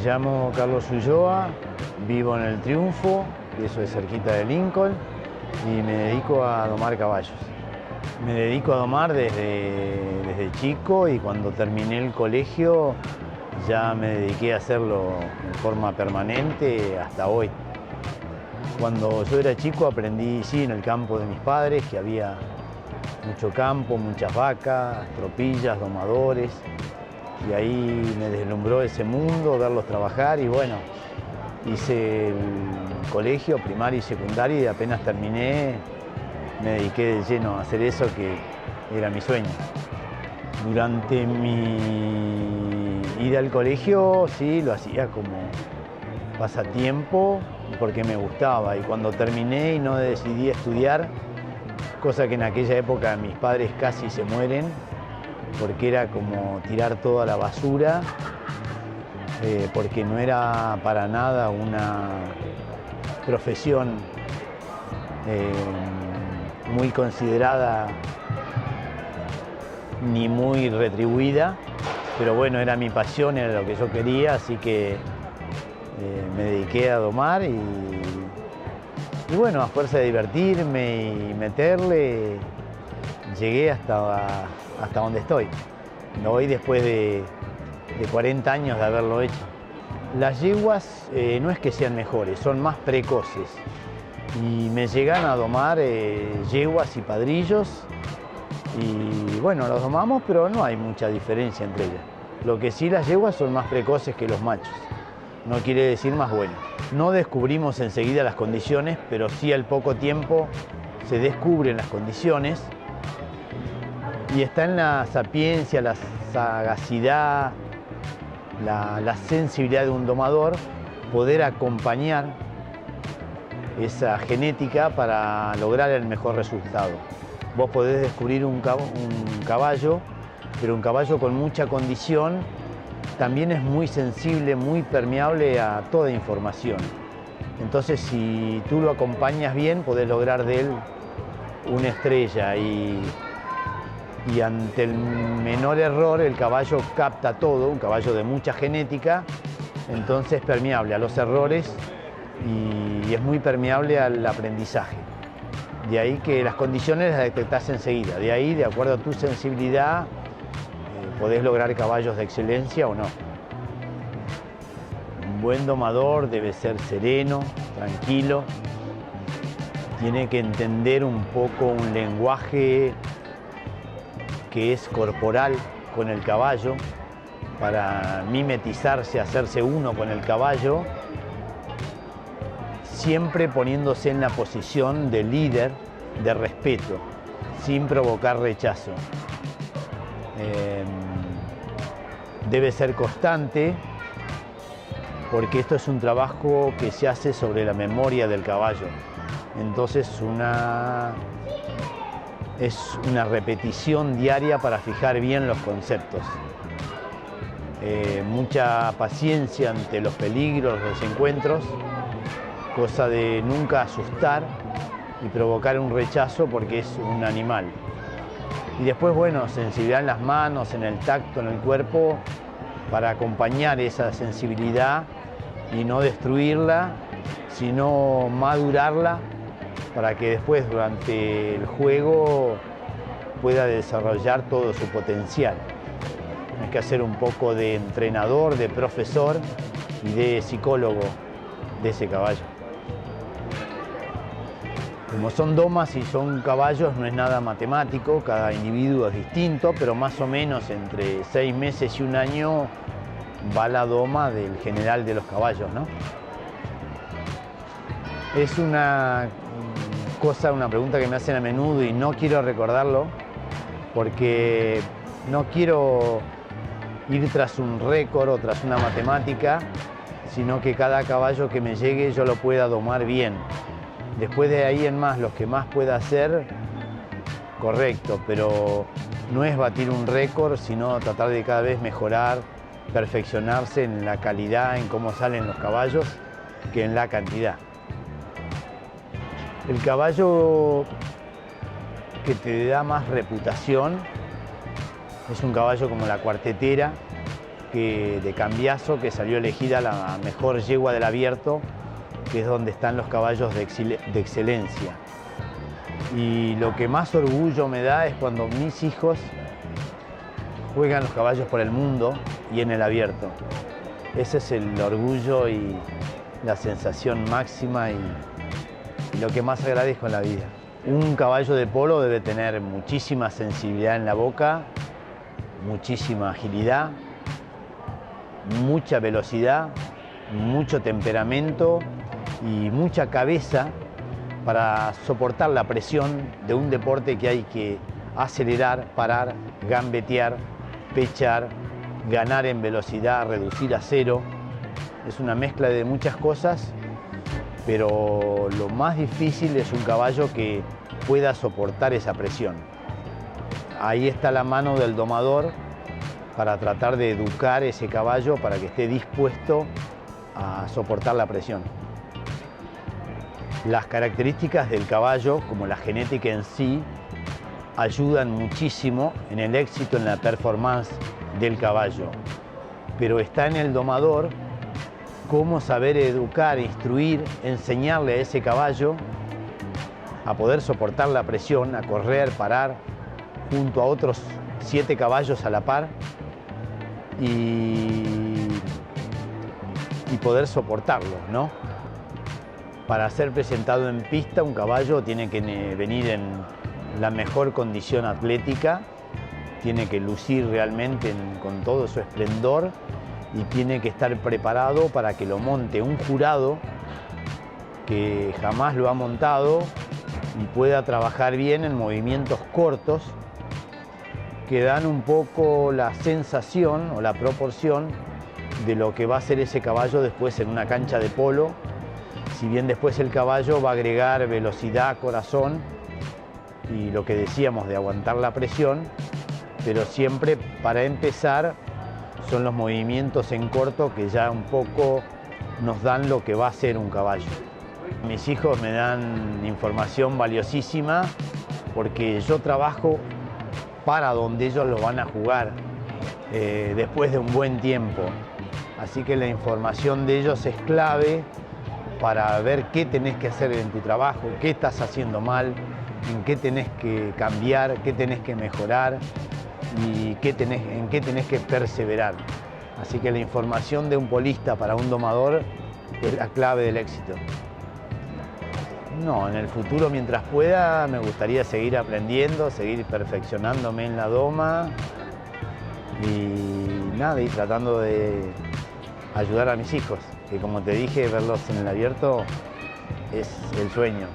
Me llamo Carlos Ulloa, vivo en El Triunfo, que eso es cerquita de Lincoln, y me dedico a domar caballos. Me dedico a domar desde chico, y cuando terminé el colegio ya me dediqué a hacerlo en forma permanente hasta hoy. Cuando yo era chico aprendí, sí, en el campo de mis padres, que había mucho campo, muchas vacas, tropillas, domadores, y ahí me deslumbró ese mundo, verlos trabajar, y bueno, hice el colegio primario y secundario, y apenas terminé me dediqué de lleno a hacer eso, que era mi sueño. Durante mi ida al colegio, sí, lo hacía como pasatiempo porque me gustaba, y cuando terminé y no decidí estudiar, cosa que en aquella época mis padres casi se mueren, porque era como tirar toda la basura, porque no era para nada una profesión muy considerada ni muy retribuida, pero bueno, era mi pasión, era lo que yo quería, así que me dediqué a domar, y bueno, a fuerza de divertirme y meterle, llegué hasta donde estoy. Hoy, después de 40 años de haberlo hecho. Las yeguas no es que sean mejores, son más precoces, y me llegan a domar yeguas y padrillos, y bueno, los domamos, pero no hay mucha diferencia entre ellas. Lo que sí, las yeguas son más precoces que los machos, no quiere decir más buenas. No descubrimos enseguida las condiciones, pero sí al poco tiempo se descubren las condiciones, y está en la sapiencia, la sagacidad, la sensibilidad de un domador poder acompañar esa genética para lograr el mejor resultado. Vos podés descubrir un caballo, pero un caballo con mucha condición también es muy sensible, muy permeable a toda información. Entonces, si tú lo acompañas bien, podés lograr de él una estrella, y ante el menor error el caballo capta todo, un caballo de mucha genética, entonces es permeable a los errores y es muy permeable al aprendizaje. De ahí que las condiciones las detectás enseguida, de ahí, de acuerdo a tu sensibilidad, podés lograr caballos de excelencia o no. Un buen domador debe ser sereno, tranquilo, tiene que entender un poco un lenguaje que es corporal con el caballo, para mimetizarse, hacerse uno con el caballo, siempre poniéndose en la posición de líder, de respeto, sin provocar rechazo. Debe ser constante, porque esto es un trabajo que se hace sobre la memoria del caballo. Entonces es una repetición diaria para fijar bien los conceptos. Mucha paciencia ante los peligros, los encuentros, cosa de nunca asustar y provocar un rechazo, porque es un animal. Y después, bueno, sensibilidad en las manos, en el tacto, en el cuerpo, para acompañar esa sensibilidad y no destruirla, sino madurarla, para que después, durante el juego, pueda desarrollar todo su potencial. Hay que hacer un poco de entrenador, de profesor y de psicólogo de ese caballo. Como son domas y son caballos, no es nada matemático, cada individuo es distinto, pero más o menos entre 6 meses y un año va la doma del general de los caballos, ¿no? Es una pregunta que me hacen a menudo, y no quiero recordarlo, porque no quiero ir tras un récord o tras una matemática, sino que cada caballo que me llegue yo lo pueda domar bien. Después de ahí en más, lo que más pueda hacer, correcto, pero no es batir un récord, sino tratar de cada vez mejorar, perfeccionarse en la calidad, en cómo salen los caballos, que en la cantidad. El caballo que te da más reputación es un caballo como la cuartetera, de Cambiaso, que salió elegida la mejor yegua del abierto, que es donde están los caballos de excelencia. Y lo que más orgullo me da es cuando mis hijos juegan los caballos por el mundo y en el abierto. Ese es el orgullo y la sensación máxima y lo que más agradezco en la vida. Un caballo de polo debe tener muchísima sensibilidad en la boca, muchísima agilidad, mucha velocidad, mucho temperamento y mucha cabeza para soportar la presión de un deporte que hay que acelerar, parar, gambetear, pechar, ganar en velocidad, reducir a cero. Es una mezcla de muchas cosas, pero lo más difícil es un caballo que pueda soportar esa presión. Ahí está la mano del domador para tratar de educar ese caballo para que esté dispuesto a soportar la presión. Las características del caballo, como la genética en sí, ayudan muchísimo en el éxito en la performance del caballo. Pero está en el domador cómo saber educar, instruir, enseñarle a ese caballo a poder soportar la presión, a correr, parar junto a otros 7 caballos a la par y poder soportarlo, ¿no? Para ser presentado en pista, un caballo tiene que venir en la mejor condición atlética, tiene que lucir realmente con todo su esplendor y tiene que estar preparado para que lo monte un jurado que jamás lo ha montado y pueda trabajar bien en movimientos cortos que dan un poco la sensación o la proporción de lo que va a ser ese caballo después en una cancha de polo. Si bien después el caballo va a agregar velocidad, corazón y lo que decíamos de aguantar la presión, pero siempre para empezar son los movimientos en corto que ya un poco nos dan lo que va a ser un caballo. Mis hijos me dan información valiosísima porque yo trabajo para donde ellos lo van a jugar después de un buen tiempo. Así que la información de ellos es clave para ver qué tenés que hacer en tu trabajo, qué estás haciendo mal, en qué tenés que cambiar, qué tenés que mejorar y en qué tenés que perseverar. Así que la información de un polista para un domador es la clave del éxito. No, en el futuro, mientras pueda, me gustaría seguir aprendiendo, seguir perfeccionándome en la doma y nada, y tratando de ayudar a mis hijos, que como te dije, verlos en el abierto es el sueño.